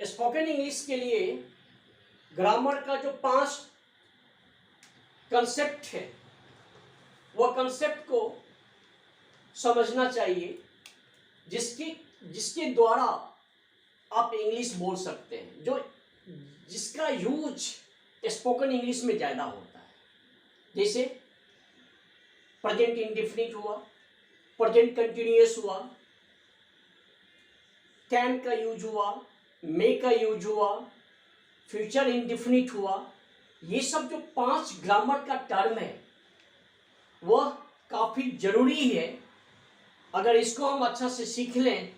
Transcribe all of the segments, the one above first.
Spoken English के लिए grammar का जो 5 कंसेप्ट है वह कंसेप्ट को समझना चाहिए, जिसके द्वारा आप इंग्लिश बोल सकते हैं, जिसका यूज स्पोकन इंग्लिश में ज़्यादा होता है। जैसे प्रेजेंट इंडेफिनिट हुआ, प्रेजेंट कंटिन्यूअस हुआ, कैन का यूज हुआ, मे का यूज हुआ, फ्यूचर इंडेफिनिट हुआ। ये सब जो 5 ग्रामर का टर्म है वह काफ़ी ज़रूरी है। अगर इसको हम अच्छा से सीख लें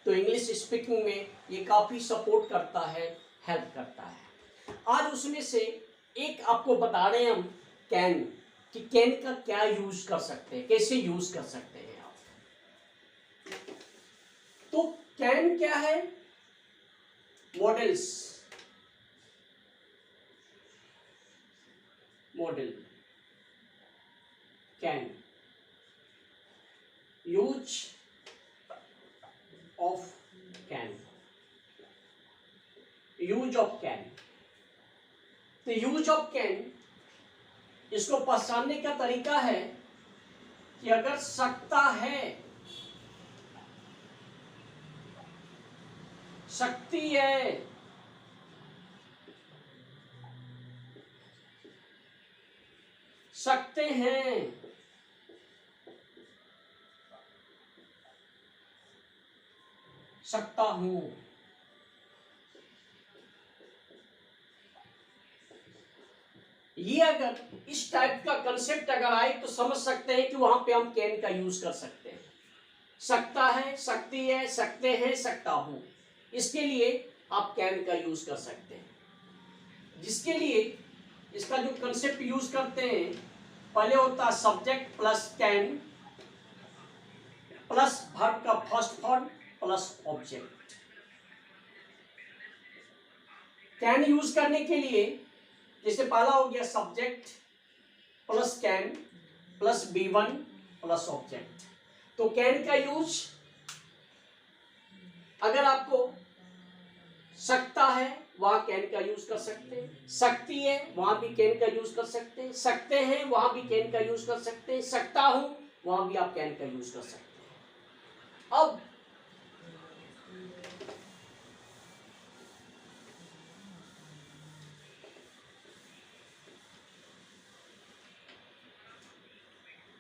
तो इंग्लिश स्पीकिंग में ये काफ़ी सपोर्ट करता है, हेल्प करता है। आज उसमें से एक आपको बता रहे हैं हम, कैन, कि कैन का क्या यूज कर सकते हैं, कैसे यूज कर सकते हैं आप। तो कैन क्या है? Models, model, can, use of can, use of can. तो यूज ऑफ कैन, इसको पहचानने का तरीका है कि अगर सकता है, शक्ति है, सकते हैं, सकता हूं, ये अगर इस टाइप का कंसेप्ट अगर आए तो समझ सकते हैं कि वहां पे हम कैन का यूज कर सकते हैं। सकता है, सकती है, सकते हैं, सकता हूं, इसके लिए आप कैन का यूज कर सकते हैं। जिसके लिए इसका जो कंसेप्ट यूज करते हैं, पहले होता है subject plus can plus verb का first form plus object. Can use करने के लिए जैसे पहला हो गया subject plus can plus B1 plus object. तो कैन का यूज अगर आपको सकता है वहां कैन का यूज कर सकते हैं, सकती है वहां भी कैन का यूज कर सकते हैं, सकते हैं वहां भी कैन का यूज कर सकते हैं, सकता हूं वहां भी आप कैन का यूज कर सकते हैं। अब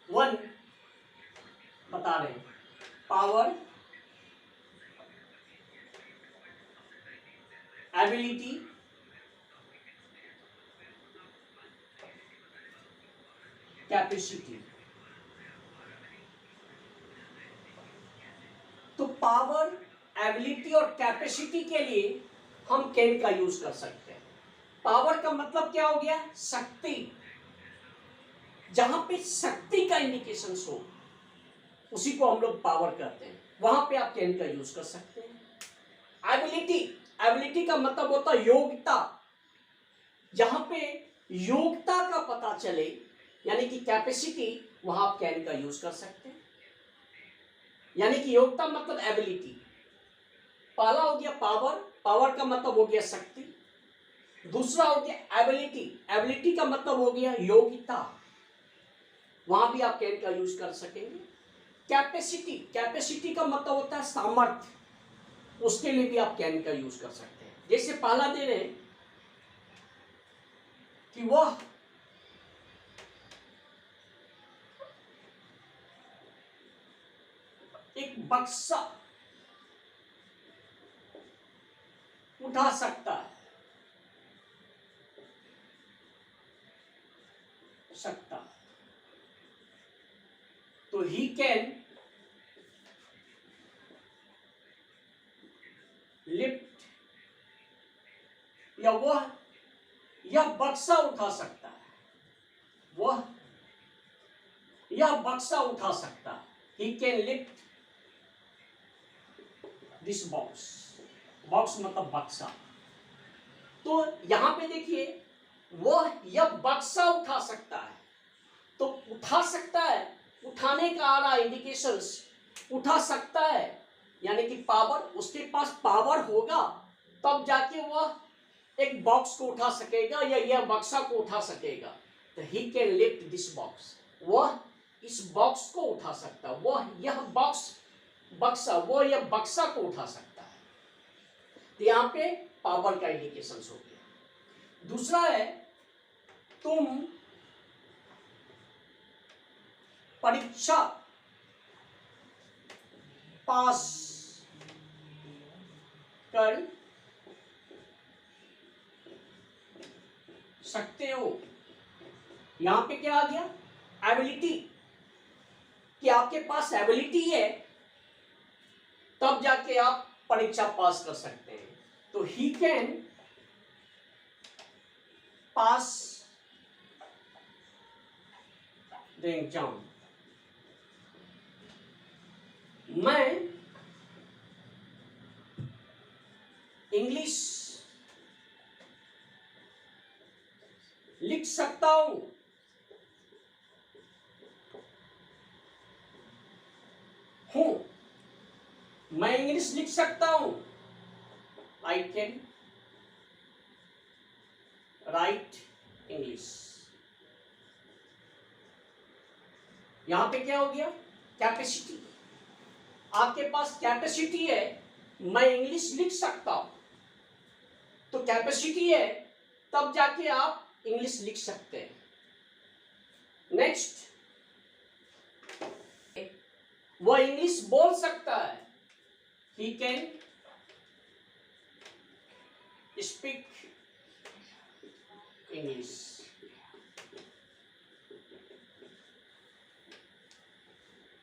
वन बता रहे हैं, पावर, एबिलिटी, कैपेसिटी। तो पावर, एबिलिटी और कैपेसिटी के लिए हम कैन का यूज कर सकते हैं। पावर का मतलब क्या हो गया? शक्ति। जहां पे शक्ति का इंडिकेशन हो उसी को हम लोग पावर कहते हैं, वहां पे आप कैन का यूज कर सकते हैं। एबिलिटी, एबिलिटी का मतलब होता है योग्यता। जहां पे योग्यता का पता चले यानी कि कैपेसिटी, वहां आप कैन का यूज कर सकते हैं। यानी कि योग्यता मतलब एबिलिटी। पहला हो गया पावर, पावर का मतलब हो गया शक्ति। दूसरा हो गया एबिलिटी, एबिलिटी का मतलब हो गया योग्यता, वहां भी आप कैन का यूज कर सकेंगे। कैपेसिटी, कैपेसिटी का मतलब होता है सामर्थ्य, उसके लिए भी आप कैन का यूज कर सकते हैं। जैसे पहला दे रहे हैं कि वह एक बक्सा उठा सकता है, सकता, तो ही कैन लिफ्ट, या वह यह बक्सा उठा सकता है, वह यह बक्सा उठा सकता है। He can lift this box, box मतलब बक्सा। तो यहां पे देखिए वह यह बक्सा उठा सकता है, तो उठा सकता है, उठाने का आ रहा इंडिकेशंस, उठा सकता है यानी कि पावर, उसके पास पावर होगा तब जाके वह एक बॉक्स को उठा सकेगा या यह बक्सा को उठा सकेगा। तो he can lift this box, वह इस बॉक्स को उठा सकता है, वह यह बक्सा वह यह बक्सा को उठा सकता है। तो यहां पे पावर का इंडिकेशन हो गया। दूसरा है तुम परीक्षा पास कर सकते हो। यहां पे क्या आ गया? एबिलिटी, कि आपके पास एबिलिटी है तब जाके आप परीक्षा पास कर सकते हैं। तो he can pass the exam. मैं इंग्लिश लिख सकता हूं। मैं इंग्लिश लिख सकता हूं। I can write English. यहां पे क्या हो गया? कैपेसिटी, आपके पास कैपेसिटी है, मैं इंग्लिश लिख सकता हूं। तो कैपेसिटी है तब जाके आप इंग्लिश लिख सकते हैं। नेक्स्ट, वह इंग्लिश बोल सकता है। He can speak English.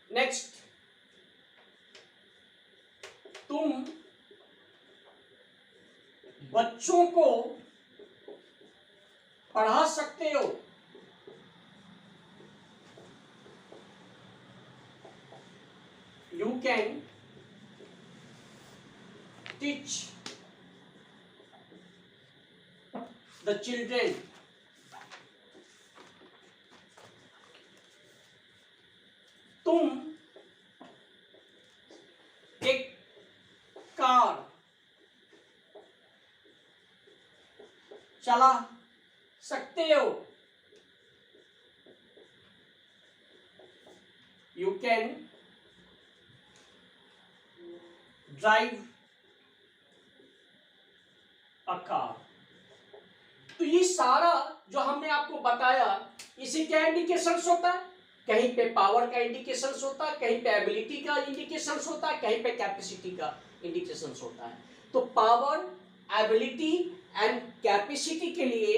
Next, तुम बच्चों को पढ़ा सकते हो। You can teach the children. तुम एक कार चला सकते हो। You can drive a car. तो ये सारा जो हमने आपको बताया, इसे क्या इंडिकेशंस होता है? कहीं पे पावर का इंडिकेशंस होता है, कहीं पे एबिलिटी का इंडिकेशंस होता है, कहीं पे कैपेसिटी का इंडिकेशंस होता है। तो पावर, एबिलिटी एंड कैपेसिटी के लिए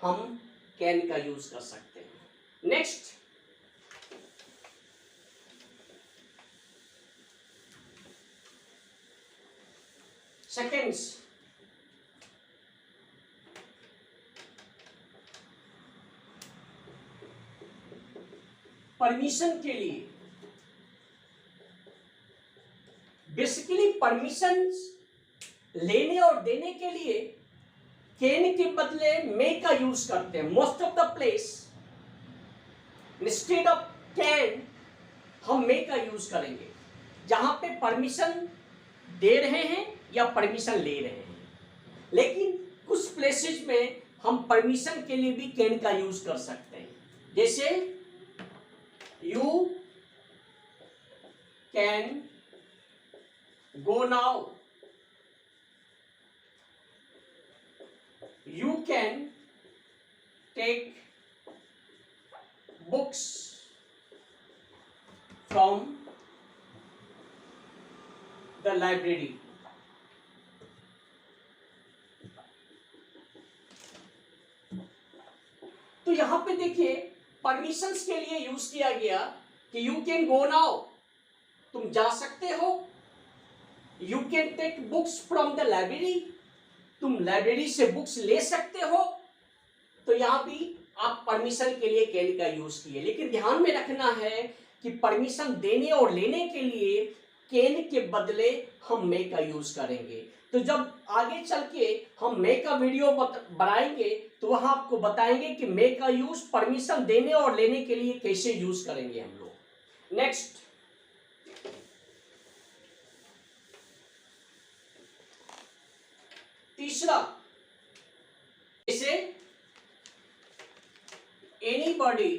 हम कैन का यूज कर सकते हैं। Next, seconds. परमिशन के लिए, बेसिकली परमिशन लेने और देने के लिए कैन के बदले मे का यूज करते हैं। Most of the place instead of can हम मे का यूज करेंगे, जहां पे परमिशन दे रहे हैं या परमिशन ले रहे हैं। लेकिन कुछ प्लेसेस में हम परमिशन के लिए भी कैन का यूज कर सकते हैं। जैसे you can go now, you can take books from the library। तो यहां पे देखिए परमिशंस के लिए यूज किया गया कि यू कैन गो नाउ, तुम जा सकते हो। You can take books from the library, तुम लाइब्रेरी से बुक्स ले सकते हो। तो यहां भी आप परमिशन के लिए कैन का यूज किए। लेकिन ध्यान में रखना है कि परमिशन देने और लेने के लिए कैन के बदले हम मे का यूज करेंगे। तो जब आगे चल के हम मे का वीडियो बनाएंगे तो वहां आपको बताएंगे कि मे का यूज परमिशन देने और लेने के लिए कैसे यूज करेंगे हम लोग। नेक्स्ट, तीसरा, जैसे एनीबॉडी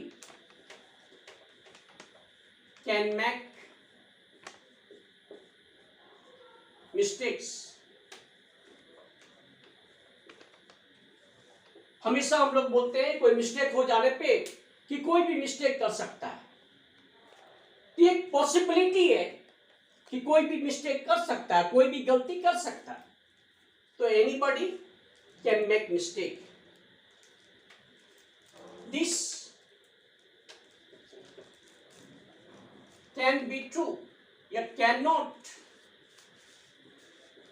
कैन मेक मिस्टेक्स। हमेशा हम लोग बोलते हैं कोई मिस्टेक हो जाने पे कि कोई भी मिस्टेक कर सकता है। ये एक पॉसिबिलिटी है कि कोई भी मिस्टेक कर सकता है, कोई भी गलती कर सकता है। तो anybody can make mistake. This can be true या कैन नॉट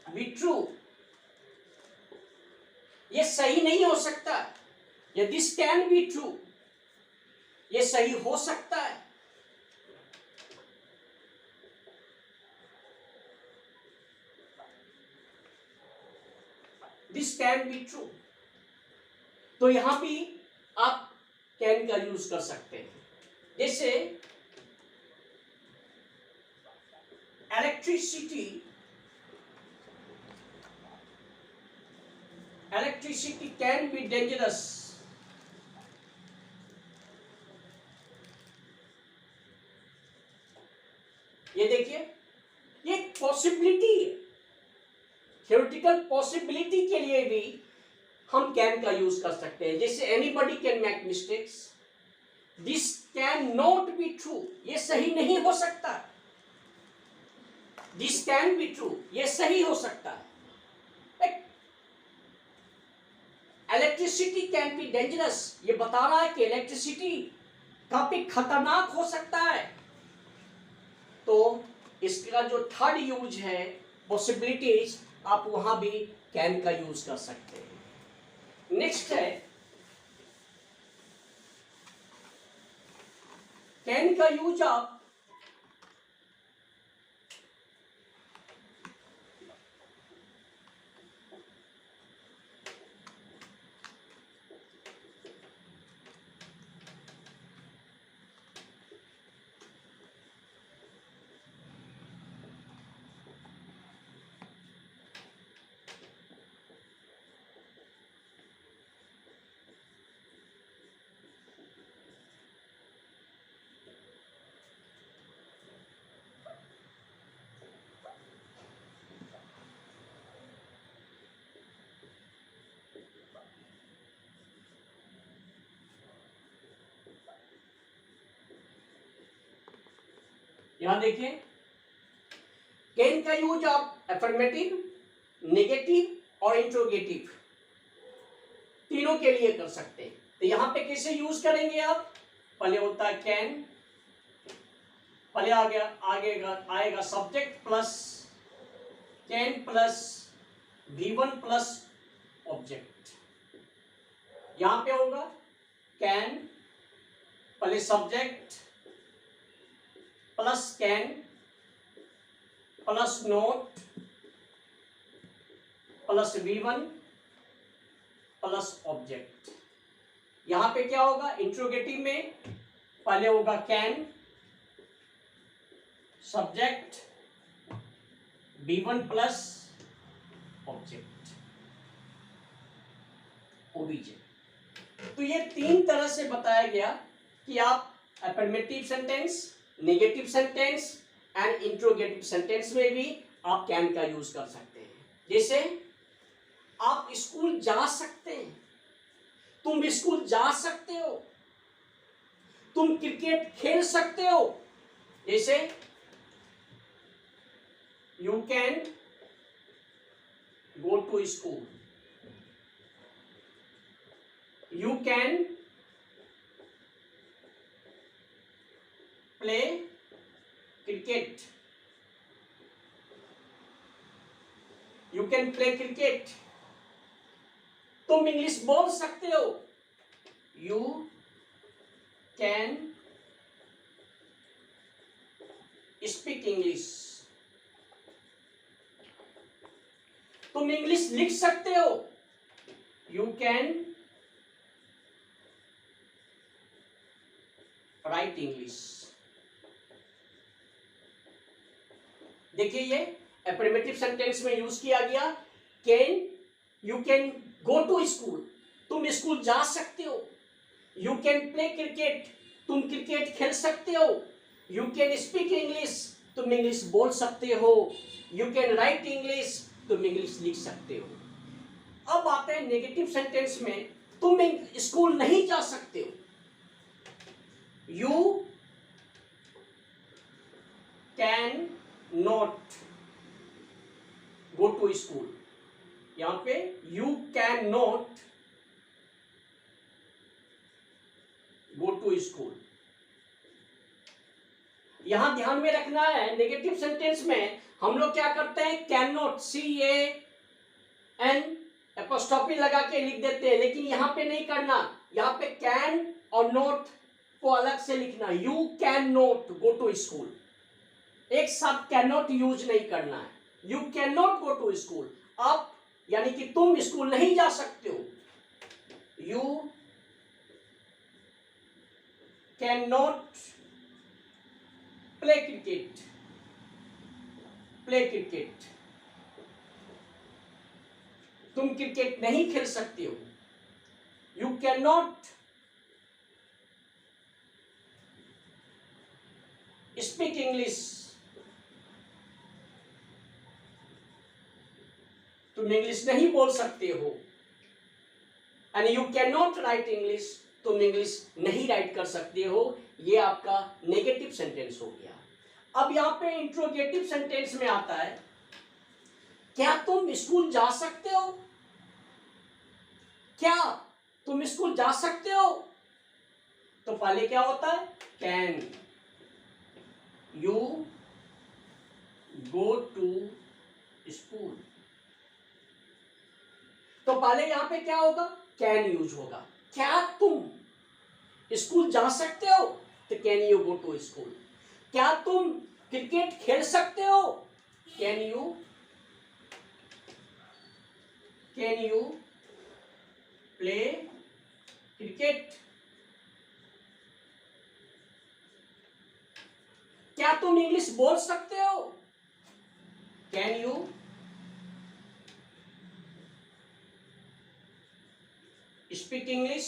बी ट्रू। ये सही नहीं हो सकता, या दिस कैन बी ट्रू, ये सही हो सकता है। This can be true. तो यहां भी आप कैन का यूज कर सकते हैं। जैसे electricity can be dangerous। ये देखिए, ये पॉसिबिलिटी है। थ्योरेटिकल पॉसिबिलिटी के लिए भी हम कैन का यूज कर सकते हैं। जैसे anybody can make mistakes, this can not be true, ये सही नहीं हो सकता। दिस कैन बी ट्रू, ये सही हो सकता है। इलेक्ट्रिसिटी कैन बी डेंजरस, ये बता रहा है कि इलेक्ट्रिसिटी काफी खतरनाक हो सकता है। तो इसका जो थर्ड यूज है पॉसिबिलिटीज, आप वहां भी कैन का यूज कर सकते हैं। नेक्स्ट है कैन का यूज आप यहां देखिए, कैन का यूज आप अफर्मेटिव, नेगेटिव और इंट्रोगेटिव तीनों के लिए कर सकते हैं। तो यहां पे कैसे यूज करेंगे आप? पहले होता है कैन, पहले आएगा subject plus can plus V1 plus object. यहां पे होगा कैन, पहले subject plus can plus not plus V1 plus object. यहां पे क्या होगा? इंट्रोगेटिव में पहले होगा can, subject, V1 plus object, OBJ. तो ये तीन तरह से बताया गया कि आप affirmative sentence, negative sentence and interrogative sentence में भी आप कैन का यूज कर सकते हैं। जैसे आप स्कूल जा सकते हैं, तुम स्कूल जा सकते हो, तुम क्रिकेट खेल सकते हो। जैसे you can go to school, you can play cricket, you can play cricket. तुम इंग्लिश बोल सकते हो, यू कैन स्पीक इंग्लिश। तुम इंग्लिश लिख सकते हो, यू कैन राइट इंग्लिश। देखिए, ये अफर्मेटिव सेंटेंस में यूज किया गया can, you can go to school, तुम स्कूल जा सकते हो। यू कैन प्ले क्रिकेट, तुम क्रिकेट खेल सकते हो। यू कैन स्पीक इंग्लिश, तुम इंग्लिश बोल सकते हो। यू कैन राइट इंग्लिश, तुम इंग्लिश लिख सकते हो। अब आते हैं नेगेटिव सेंटेंस में, तुम स्कूल नहीं जा सकते हो। You can not go to school. यहां पे you can not go to school. यहां ध्यान में रखना है, नेगेटिव सेंटेंस में हम लोग क्या करते हैं, कैन नॉट, CAN एपोस्ट्रोफी लगा के लिख देते हैं, लेकिन यहां पे नहीं करना। यहां पे कैन और नॉट को अलग से लिखना। You can not go to school, एक साथ कैन नॉट यूज नहीं करना है। You can not go to school, आप यानी कि तुम स्कूल नहीं जा सकते हो। You can not play cricket, play cricket, तुम क्रिकेट नहीं खेल सकते हो। You can not speak English, तुम इंग्लिश नहीं बोल सकते हो। And you can not write English, तुम इंग्लिश नहीं राइट कर सकते हो। ये आपका नेगेटिव सेंटेंस हो गया। अब यहां पे इंट्रोगेटिव सेंटेंस में आता है, क्या तुम स्कूल जा सकते हो? क्या तुम स्कूल जा सकते हो? तो पहले क्या होता है, can you go to school. तो पहले यहां पे क्या होगा, कैन यूज होगा। क्या तुम स्कूल जा सकते हो? तो can you go to school. क्या तुम क्रिकेट खेल सकते हो? Can you play cricket. क्या तुम इंग्लिश बोल सकते हो? Can you speak English.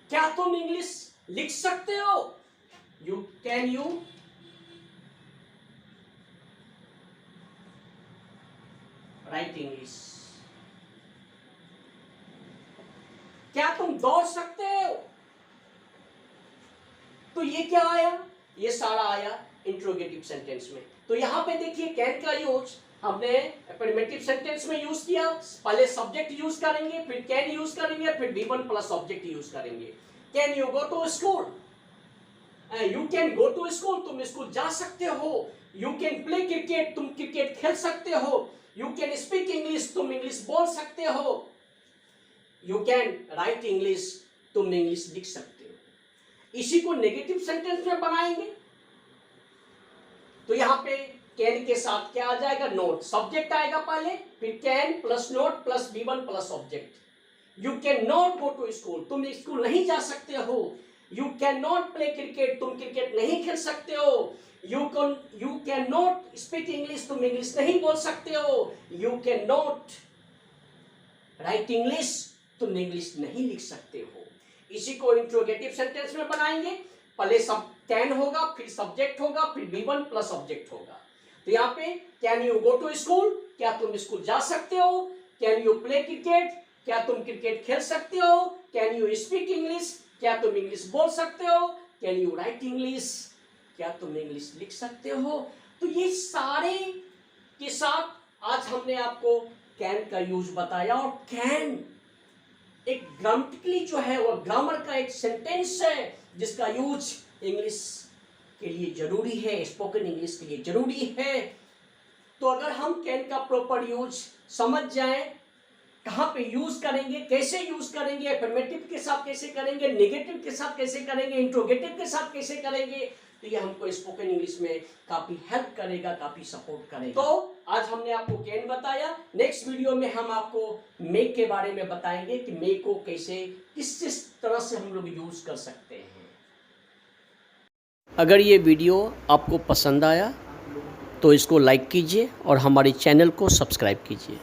क्या तुम इंग्लिश लिख सकते हो? Can you write English. क्या तुम दौड़ सकते हो? तो ये क्या आया, ये सारा आया इंट्रोगेटिव सेंटेंस में। तो यहां पे देखिए कैन का यूज हमने अफर्मेटिव सेंटेंस में यूज किया। पहले सब्जेक्ट यूज करेंगे, फिर कैन यूज करेंगे, फिर V1 प्लस ऑब्जेक्ट यूज करेंगे। Can you go to school, you can go to school, तुम स्कूल जा सकते हो। यू कैन प्ले क्रिकेट, तुम क्रिकेट खेल सकते हो। यू कैन स्पीक इंग्लिश, तुम इंग्लिश बोल सकते हो। यू कैन राइट इंग्लिश, तुम इंग्लिश लिख सकते हो। इसी को नेगेटिव सेंटेंस में बनाएंगे। तो यहां पे कैन के साथ क्या आ जाएगा, नोट, सब्जेक्ट आएगा पहले, फिर can plus not plus V1 plus object. You can not go to school, तुम स्कूल नहीं जा सकते हो। You can not play cricket, तुम क्रिकेट नहीं खेल सकते हो। You can not speak English, तुम इंग्लिश नहीं बोल सकते हो। You can not write English, तुम इंग्लिश नहीं लिख सकते हो। इसी को इंट्रोगेटिव सेंटेंस में बनाएंगे। पहले सब कैन होगा, फिर सब्जेक्ट होगा, फिर V1 प्लस ऑब्जेक्ट होगा। तो यहाँ पे can you go to school, क्या तुम स्कूल जा सकते हो। कैन यू प्ले क्रिकेट, क्या तुम क्रिकेट खेल सकते हो। कैन यू स्पीक इंग्लिश, क्या तुम इंग्लिश बोल सकते हो। कैन यू राइट इंग्लिश, क्या तुम इंग्लिश लिख सकते हो। तो ये सारे के साथ आज हमने आपको कैन का यूज बताया। और कैन एक ग्रामेटिकली जो है वो ग्रामर का एक सेंटेंस है जिसका यूज इंग्लिश के लिए जरूरी है, स्पोकन इंग्लिश के लिए जरूरी है। तो अगर हम कैन का प्रॉपर यूज समझ जाएं, कहां पे यूज करेंगे, कैसे यूज करेंगे, अफर्मेटिव के साथ कैसे करेंगे, नेगेटिव के साथ कैसे करेंगे, इंट्रोगेटिव के साथ कैसे करेंगे, तो ये हमको स्पोकन इंग्लिश में काफी हेल्प करेगा, काफी सपोर्ट करेगा। तो आज हमने आपको कैन बताया। नेक्स्ट वीडियो में हम आपको मेक के बारे में बताएंगे कि मेक को कैसे किस तरह से हम लोग यूज कर सकते हैं। अगर ये वीडियो आपको पसंद आया तो इसको लाइक कीजिए और हमारे चैनल को सब्सक्राइब कीजिए।